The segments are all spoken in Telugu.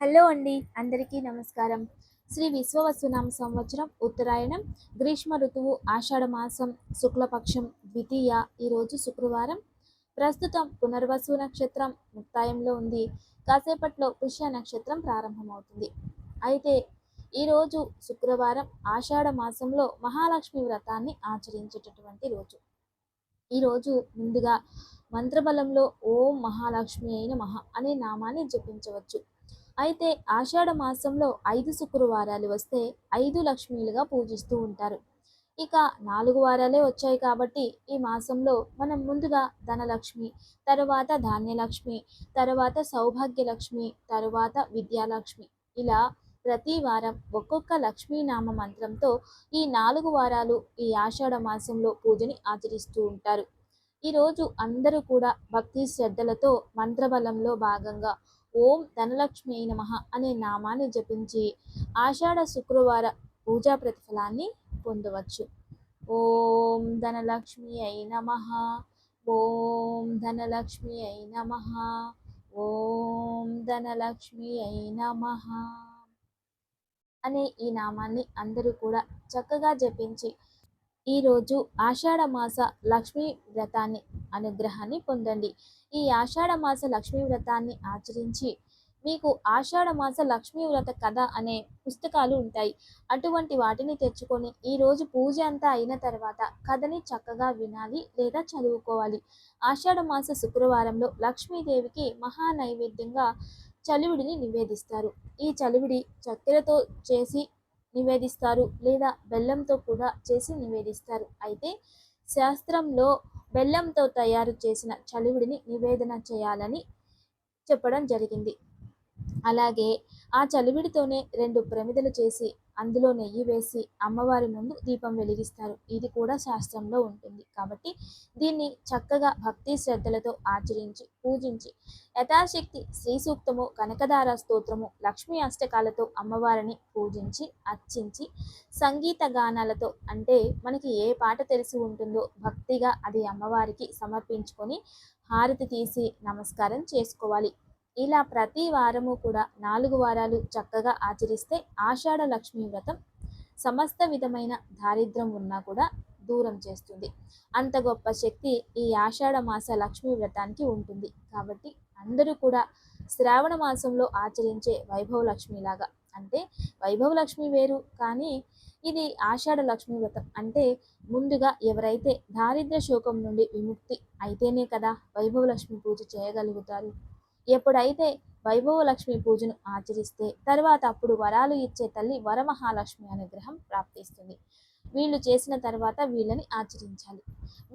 హలో అండి, అందరికీ నమస్కారం. శ్రీ విశ్వవసునామ సంవత్సరం ఉత్తరాయణం, గ్రీష్మ ఋతువు, ఆషాఢ మాసం, శుక్లపక్షం, ద్వితీయ. ఈరోజు శుక్రవారం. ప్రస్తుతం పునర్వసు నక్షత్రం ముక్తాయంలో ఉంది. కాసేపట్లో పుష్య నక్షత్రం ప్రారంభమవుతుంది. అయితే ఈరోజు శుక్రవారం ఆషాఢ మాసంలో మహాలక్ష్మి వ్రతాన్ని ఆచరించేటటువంటి రోజు. ఈరోజు ముందుగా మంత్రబలంలో ఓం మహాలక్ష్మి అయిన మహా అనే నామాన్ని జపించవచ్చు. అయితే ఆషాఢ మాసంలో 5 శుక్రవారాలు వస్తే 5 లక్ష్మీలుగా పూజిస్తూ ఉంటారు. ఇక 4 వారాలే వచ్చాయి కాబట్టి ఈ మాసంలో మనం ముందుగా ధనలక్ష్మి, తరువాత ధాన్యలక్ష్మి, తరువాత సౌభాగ్యలక్ష్మి, తరువాత విద్యాలక్ష్మి, ఇలా ప్రతి వారం ఒక్కొక్క లక్ష్మీనామ మంత్రంతో ఈ 4 వారాలు ఈ ఆషాఢ మాసంలో పూజని ఆచరిస్తూ ఉంటారు. ఈరోజు అందరూ కూడా భక్తి శ్రద్ధలతో మంత్రబలంలో భాగంగా ఓం ధనలక్ష్మి నమః అనే నామాన్ని జపించి ఆషాఢ శుక్రవార పూజా ప్రతిఫలాన్ని పొందవచ్చు. ఓం ధనలక్ష్మి అయి నమః, ఓం ధనలక్ష్మి అయి నమః, ఓం ధనలక్ష్మి అయి నమః అనే ఈ నామాన్ని అందరూ కూడా చక్కగా జపించి ఈరోజు ఆషాఢ మాస లక్ష్మీ వ్రతాన్ని అనుగ్రహాన్ని పొందండి. ఈ ఆషాఢ మాస లక్ష్మీ వ్రతాన్ని ఆచరించి మీకు ఆషాఢ మాస లక్ష్మీ వ్రత కథ అనే పుస్తకాలు ఉంటాయి. అటువంటి వాటిని తెచ్చుకొని ఈరోజు పూజ అంతా అయిన తర్వాత కథని చక్కగా వినాలి లేదా చదువుకోవాలి. ఆషాఢ మాస శుక్రవారంలో లక్ష్మీదేవికి మహా నైవేద్యంగా చలివిడిని నివేదిస్తారు. ఈ చలివిడి చక్కెరతో చేసి నివేదిస్తారు లేదా బెల్లంతో కూడా చేసి నివేదిస్తారు. అయితే శాస్త్రంలో బెల్లంతో తయారు చేసిన చలివిడిని నివేదన చేయాలని చెప్పడం జరిగింది. అలాగే ఆ చలివిడితోనే 2 ప్రమిదలు చేసి అందులో నెయ్యి వేసి అమ్మవారి ముందు దీపం వెలిగిస్తారు. ఇది కూడా శాస్త్రంలో ఉంటుంది. కాబట్టి దీన్ని చక్కగా భక్తి శ్రద్ధలతో ఆచరించి పూజించి యథాశక్తి శ్రీ సూక్తము, కనకదార స్తోత్రము, లక్ష్మీ అష్టకాలతో అమ్మవారిని పూజించి అర్చించి సంగీత గానాలతో, అంటే మనకి ఏ పాట తెలిసి ఉంటుందో భక్తిగా అది అమ్మవారికి సమర్పించుకొని హారతి తీసి నమస్కారం చేసుకోవాలి. ఇలా ప్రతి వారము కూడా 4 వారాలు చక్కగా ఆచరిస్తే ఆషాఢ లక్ష్మీ వ్రతం సమస్త విధమైన దారిద్ర్యం ఉన్నా కూడా దూరం చేస్తుంది. అంత గొప్ప శక్తి ఈ ఆషాఢ మాస లక్ష్మీ వ్రతానికి ఉంటుంది. కాబట్టి అందరూ కూడా శ్రావణ మాసంలో ఆచరించే వైభవ లక్ష్మిలాగా, అంటే వైభవ లక్ష్మి వేరు కానీ ఇది ఆషాఢ లక్ష్మీ వ్రతం అంటే ముందుగా ఎవరైతే దారిద్ర్య శోకం నుండి విముక్తి అయితేనే కదా వైభవ లక్ష్మి పూజ చేయగలుగుతారు. ఎప్పుడైతే వైభవ లక్ష్మి పూజను ఆచరిస్తే తర్వాత అప్పుడు వరాలు ఇచ్చే తల్లి వరమహాలక్ష్మి అనుగ్రహం ప్రాప్తిస్తుంది. వీళ్ళు చేసిన తర్వాత వీళ్ళని ఆచరించాలి.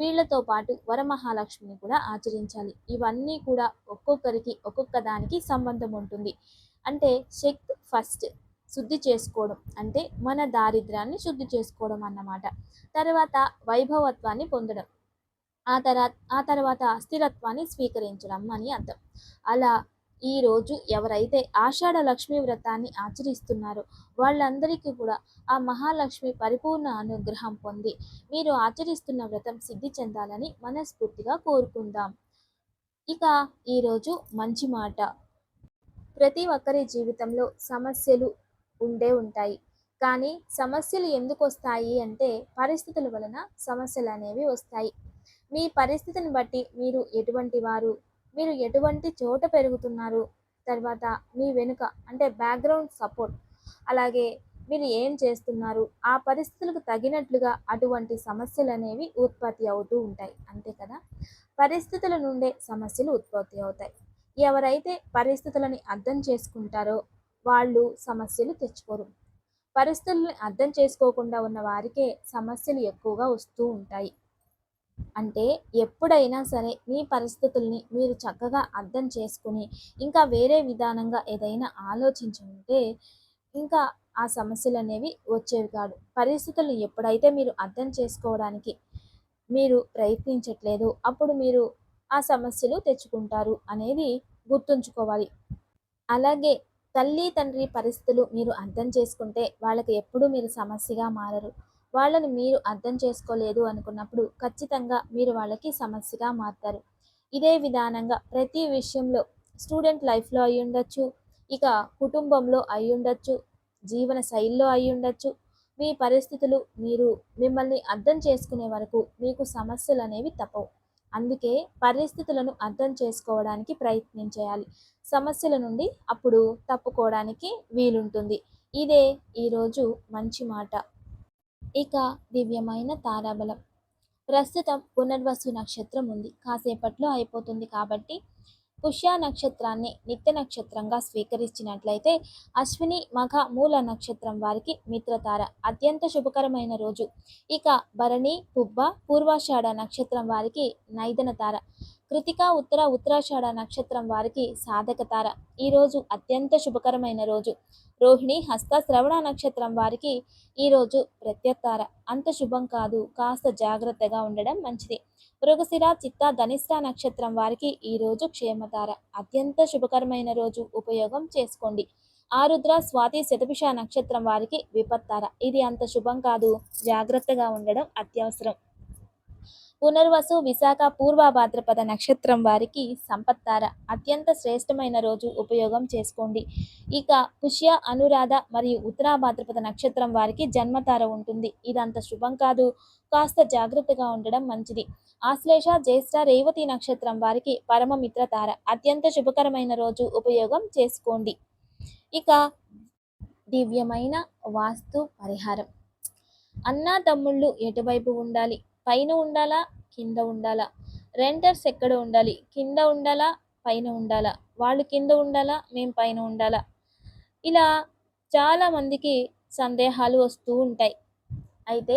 వీళ్ళతో పాటు వరమహాలక్ష్మిని కూడా ఆచరించాలి. ఇవన్నీ కూడా ఒక్కొక్కరికి ఒక్కొక్క దానికి సంబంధం ఉంటుంది. అంటే శక్తి ఫస్ట్ శుద్ధి చేసుకోవడం, అంటే మన దారిద్ర్యాన్ని శుద్ధి చేసుకోవడం అన్నమాట. తర్వాత వైభవత్వాన్ని పొందడం, ఆ తర్వాత స్థిరత్వాన్ని స్వీకరించడం అని అర్థం. అలా ఈరోజు ఎవరైతే ఆషాఢ లక్ష్మీ వ్రతాన్ని ఆచరిస్తున్నారో వాళ్ళందరికీ కూడా ఆ మహాలక్ష్మి పరిపూర్ణ అనుగ్రహం పొంది మీరు ఆచరిస్తున్న వ్రతం సిద్ధి చెందాలని మనస్ఫూర్తిగా కోరుకుందాం. ఇక ఈరోజు మంచి మాట. ప్రతి ఒక్కరి జీవితంలో సమస్యలు ఉంటాయి. కానీ సమస్యలు ఎందుకు వస్తాయి అంటే పరిస్థితుల వలన సమస్యలు అనేవి వస్తాయి. మీ పరిస్థితిని బట్టి మీరు ఎటువంటి వారు, మీరు ఎటువంటి చోట పెరుగుతున్నారు, తర్వాత మీ వెనుక అంటే బ్యాక్గ్రౌండ్ సపోర్ట్, అలాగే మీరు ఏం చేస్తున్నారు, ఆ పరిస్థితులకు తగినట్లుగా అటువంటి సమస్యలు అనేవి ఉత్పత్తి అవుతూ ఉంటాయి. అంతే కదా, పరిస్థితుల నుండే సమస్యలు ఉత్పత్తి అవుతాయి. ఎవరైతే పరిస్థితులని అర్థం చేసుకుంటారో వాళ్ళు సమస్యలు తెచ్చుకోరు. పరిస్థితుల్ని అర్థం చేసుకోకుండా ఉన్న వారికే సమస్యలు ఎక్కువగా వస్తూ ఉంటాయి. అంటే ఎప్పుడైనా సరే మీ పరిస్థితుల్ని మీరు చక్కగా అర్థం చేసుకుని ఇంకా వేరే విధానంగా ఏదైనా ఆలోచించి ఉంటే ఇంకా ఆ సమస్యలు అనేవి వచ్చేవి కాదు. పరిస్థితులను ఎప్పుడైతే మీరు అర్థం చేసుకోవడానికి మీరు ప్రయత్నించట్లేదు అప్పుడు మీరు ఆ సమస్యలు తెచ్చుకుంటారు అనేది గుర్తుంచుకోవాలి. అలాగే తల్లి తండ్రి పరిస్థితులు మీరు అర్థం చేసుకుంటే వాళ్ళకి ఎప్పుడూ మీరు సమస్యగా మారరు. వాళ్ళని మీరు అర్థం చేసుకోలేదు అనుకున్నప్పుడు ఖచ్చితంగా మీరు వాళ్ళకి సమస్యగా మారుతారు. ఇదే విధానంగా ప్రతి విషయంలో స్టూడెంట్ లైఫ్‌లో అయ్యుండొచ్చు, ఇక కుటుంబంలో అయ్యుండొచ్చు, జీవన శైలిలో అయ్యుండొచ్చు. మీ పరిస్థితులు మీరు మిమ్మల్ని అర్థం చేసుకునే వరకు మీకు సమస్యలనేవి తప్పవు. అందుకే పరిస్థితులను అర్థం చేసుకోవడానికి ప్రయత్నించేయాలి. సమస్యల నుండి అప్పుడు తప్పుకోవడానికి వీలుంటుంది. ఇదే ఈరోజు మంచి మాట. ఇక దివ్యమైన తారాబలం. ప్రస్తుతం పునర్వసు నక్షత్రం ఉంది. కాసేపట్లో అయిపోతుంది కాబట్టి పుష్య నక్షత్రాన్ని నిత్య నక్షత్రంగా స్వీకరించినట్లయితే అశ్విని మఖ మూల నక్షత్రం వారికి మిత్రతార అత్యంత శుభకరమైన రోజు. ఇక భరణి పుబ్బ పూర్వాషాఢ నక్షత్రం వారికి నైదన తార, కృతిక ఉత్తర ఉత్తరాషాఢ నక్షత్రం వారికి సాధక తార ఈరోజు అత్యంత శుభకరమైన రోజు. రోహిణి హస్త శ్రవణ నక్షత్రం వారికి ఈరోజు ప్రత్యతార అంత శుభం కాదు, కాస్త జాగ్రత్తగా ఉండడం మంచిది. మృగశిర చిత్త ధనిష్ట నక్షత్రం వారికి ఈరోజు క్షేమతార అత్యంత శుభకరమైన రోజు, ఉపయోగం చేసుకోండి. ఆరుద్ర స్వాతి శతభిష నక్షత్రం వారికి విపత్తార ఇది అంత శుభం కాదు, జాగ్రత్తగా ఉండడం అత్యవసరం. పునర్వసు విశాఖ పూర్వ భాద్రపద నక్షత్రం వారికి సంపత్తార అత్యంత శ్రేష్టమైన రోజు, ఉపయోగం చేసుకోండి. ఇక పుష్య అనురాధ మరియు ఉత్తరా భాద్రపద నక్షత్రం వారికి జన్మతార ఉంటుంది. ఇదంత శుభం కాదు, కాస్త జాగ్రత్తగా ఉండడం మంచిది. ఆశ్లేష జ్యేష్ఠ రేవతి నక్షత్రం వారికి పరమమిత్ర తార అత్యంత శుభకరమైన రోజు, ఉపయోగం చేసుకోండి. ఇక దివ్యమైన వాస్తు పరిహారం. అన్నా తమ్ముళ్ళు ఎటువైపు ఉండాలి? పైన ఉండాలా? కింద ఉండాలా? రెంటర్స్ ఎక్కడ ఉండాలి? కింద ఉండాలా? పైన ఉండాలా? వాళ్ళు కింద ఉండాలా? మేము పైన ఉండాలా? ఇలా చాలామందికి సందేహాలు వస్తూ ఉంటాయి. అయితే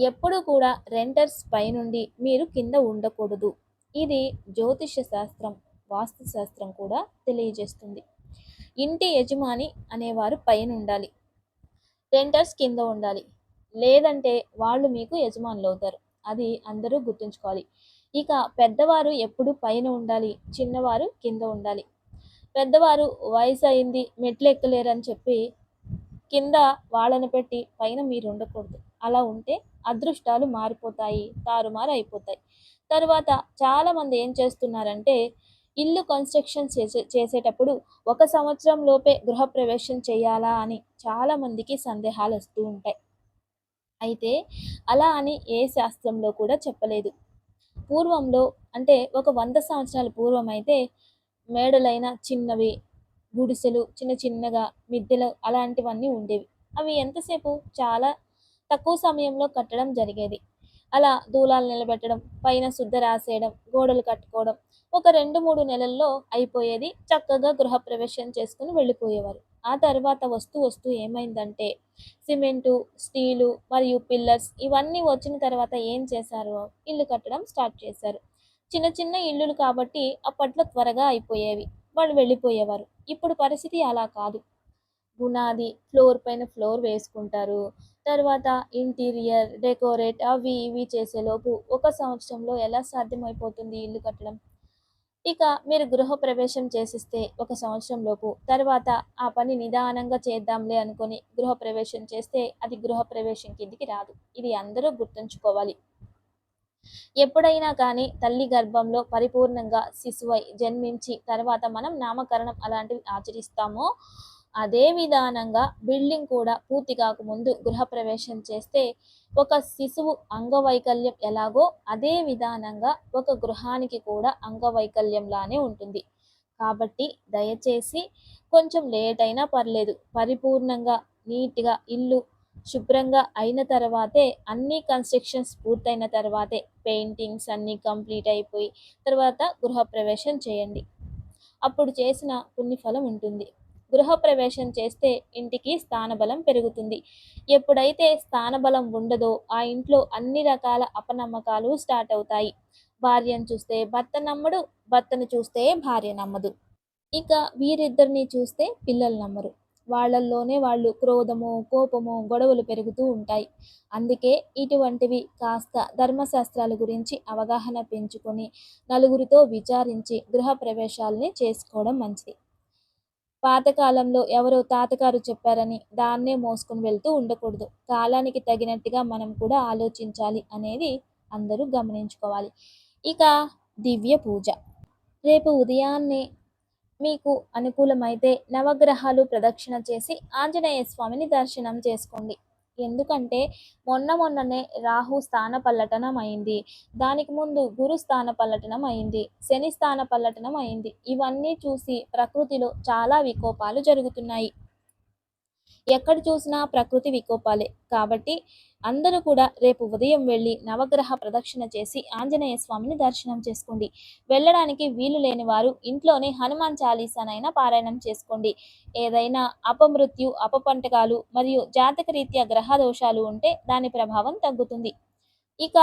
ఎప్పుడు కూడా రెంటర్స్ పైనుండి మీరు కింద ఉండకూడదు. ఇది జ్యోతిష శాస్త్రం, వాస్తు శాస్త్రం కూడా తెలియజేస్తుంది. ఇంటి యజమాని అనేవారు పైన ఉండాలి, రెంటర్స్ కింద ఉండాలి. లేదంటే వాళ్ళు మీకు యజమానులు అవుతారు. అది అందరూ గుర్తుంచుకోవాలి. ఇక పెద్దవారు ఎప్పుడు పైన ఉండాలి, చిన్నవారు కింద ఉండాలి. పెద్దవారు వయసు అయింది మెట్లు ఎక్కలేరని చెప్పి కింద వాళ్ళని పెట్టి పైన మీరు ఉండకూడదు. అలా ఉంటే అదృష్టాలు మారిపోతాయి, తారుమారు అయిపోతాయి. తర్వాత చాలామంది ఏం చేస్తున్నారంటే ఇల్లు కన్స్ట్రక్షన్ చేసేటప్పుడు 1 సంవత్సరం లోపే గృహప్రవేశం చేయాలా అని చాలామందికి సందేహాలు వస్తూ ఉంటాయి. అయితే అలా అని ఏ శాస్త్రంలో కూడా చెప్పలేదు. పూర్వంలో అంటే ఒక 100 సంవత్సరాల పూర్వం అయితే మేడలైన చిన్నవి, గుడిసెలు చిన్న చిన్నగా, మిద్దెలు అలాంటివన్నీ ఉండేవి. అవి ఎంతసేపు చాలా తక్కువ సమయంలో కట్టడం జరిగేది. అలా దూలాలు నిలబెట్టడం, పైన సుద్ద రాసేయడం, గోడలు కట్టుకోవడం ఒక 2-3 నెలల్లో అయిపోయేది. చక్కగా గృహప్రవేశం చేసుకుని వెళ్ళిపోయేవారు. ఆ తర్వాత వస్తూ వస్తూ ఏమైందంటే సిమెంటు, స్టీలు మరియు పిల్లర్స్ ఇవన్నీ వచ్చిన తర్వాత ఏం చేశారు? ఇల్లు కట్టడం స్టార్ట్ చేశారు. చిన్న చిన్న ఇల్లులు కాబట్టి అప్పట్లో త్వరగా అయిపోయేవి. వాళ్ళు వెళ్ళిపోయేవారు. ఇప్పుడు పరిస్థితి అలా కాదు. పునాది, ఫ్లోర్ పైన ఫ్లోర్ వేసుకుంటారు. తర్వాత ఇంటీరియర్, డెకరేట్ అవి ఇవి చేసేలోపు 1 సంవత్సరంలో ఎలా సాధ్యమైపోతుంది ఇల్లు కట్టడం? ఇక మీరు గృహప్రవేశం చేసిస్తే 1 సంవత్సరం లోపు, తర్వాత ఆ పని నిదానంగా చేద్దాంలే అనుకొని గృహప్రవేశం చేస్తే అది గృహప్రవేశం కిందికి రాదు. ఇది అందరూ గుర్తుంచుకోవాలి. ఎప్పుడైనా కానీ తల్లి గర్భంలో పరిపూర్ణంగా శిశువై జన్మించి తర్వాత మనం నామకరణం అలాంటివి ఆచరిస్తామో అదే విధానంగా బిల్డింగ్ కూడా పూర్తి కాకముందు గృహప్రవేశం చేస్తే ఒక శిశువు అంగవైకల్యం ఎలాగో అదే విధానంగా ఒక గృహానికి కూడా అంగవైకల్యంలానే ఉంటుంది. కాబట్టి దయచేసి కొంచెం లేట్ అయినా పర్లేదు, పరిపూర్ణంగా నీట్గా ఇల్లు శుభ్రంగా అయిన తర్వాతే అన్ని కన్స్ట్రక్షన్స్ పూర్తయిన తర్వాతే పెయింటింగ్స్ అన్నీ కంప్లీట్ అయిపోయి తర్వాత గృహప్రవేశం చేయండి. అప్పుడు చేసిన పుణ్యఫలం ఉంటుంది. గృహప్రవేశం చేస్తే ఇంటికి స్థానబలం పెరుగుతుంది. ఎప్పుడైతే స్థానబలం ఉండదో ఆ ఇంట్లో అన్ని రకాల అపనమ్మకాలు స్టార్ట్ అవుతాయి. భార్యను చూస్తే భర్త నమ్మడు, భర్తను చూస్తే భార్య నమ్మదు. ఇక వీరిద్దరిని చూస్తే పిల్లలు నమ్మరు. వాళ్ళల్లోనే వాళ్ళు క్రోధము, కోపము, గొడవలు పెరుగుతూ ఉంటాయి. అందుకే ఇటువంటివి కాస్త ధర్మశాస్త్రాల గురించి అవగాహన పెంచుకొని నలుగురితో విచారించి గృహప్రవేశాలని చేసుకోవడం మంచిది. పాతకాలంలో ఎవరో తాతగారు చెప్పారని దాన్నే మోసుకొని వెళ్తూ ఉండకూడదు. కాలానికి తగినట్టుగా మనం కూడా ఆలోచించాలి అనేది అందరూ గమనించుకోవాలి. ఇక దివ్య పూజ. రేపు ఉదయాన్నే మీకు అనుకూలమైతే నవగ్రహాలు ప్రదక్షిణ చేసి ఆంజనేయ స్వామిని దర్శనం చేసుకోండి. ఎందుకంటే మొన్ననే రాహు స్థాన పల్లటనం అయింది. దానికి ముందు గురు స్థాన పల్లటనం అయింది. శని స్థాన పల్లటనం అయింది. ఇవన్నీ చూసి ప్రకృతిలో చాలా వికోపాలు జరుగుతున్నాయి. ఎక్కడ చూసినా ప్రకృతి వికోపాలే. కాబట్టి అందరూ కూడా రేపు ఉదయం వెళ్ళి నవగ్రహ ప్రదక్షిణ చేసి ఆంజనేయ స్వామిని దర్శనం చేసుకోండి. వెళ్ళడానికి వీలు లేని వారు ఇంట్లోనే హనుమాన్ చాలీసానైనా పారాయణం చేసుకోండి. ఏదైనా అపమృత్యు, అపపంటకాలు మరియు జాతకరీత్యా గ్రహ దోషాలు ఉంటే దాని ప్రభావం తగ్గుతుంది. ఇక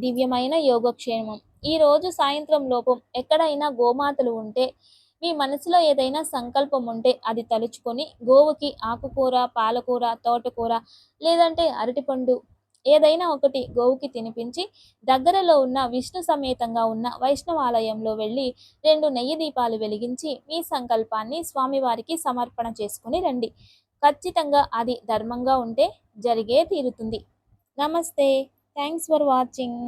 దివ్యమైన యోగక్షేమం. ఈరోజు సాయంత్రం లోపం ఎక్కడైనా గోమాతలు ఉంటే మీ మనసులో ఏదైనా సంకల్పం ఉంటే అది తలుచుకొని గోవుకి ఆకుకూర, పాలకూర, తోటకూర లేదంటే అరటిపండు ఏదైనా ఒకటి గోవుకి తినిపించి దగ్గరలో ఉన్న విష్ణు సమేతంగా ఉన్న వైష్ణవాలయంలో వెళ్ళి 2 నెయ్యి దీపాలు వెలిగించి మీ సంకల్పాన్ని స్వామివారికి సమర్పణ చేసుకుని రండి. ఖచ్చితంగా అది ధర్మంగా ఉంటే జరిగే తీరుతుంది. నమస్తే. Thanks for watching.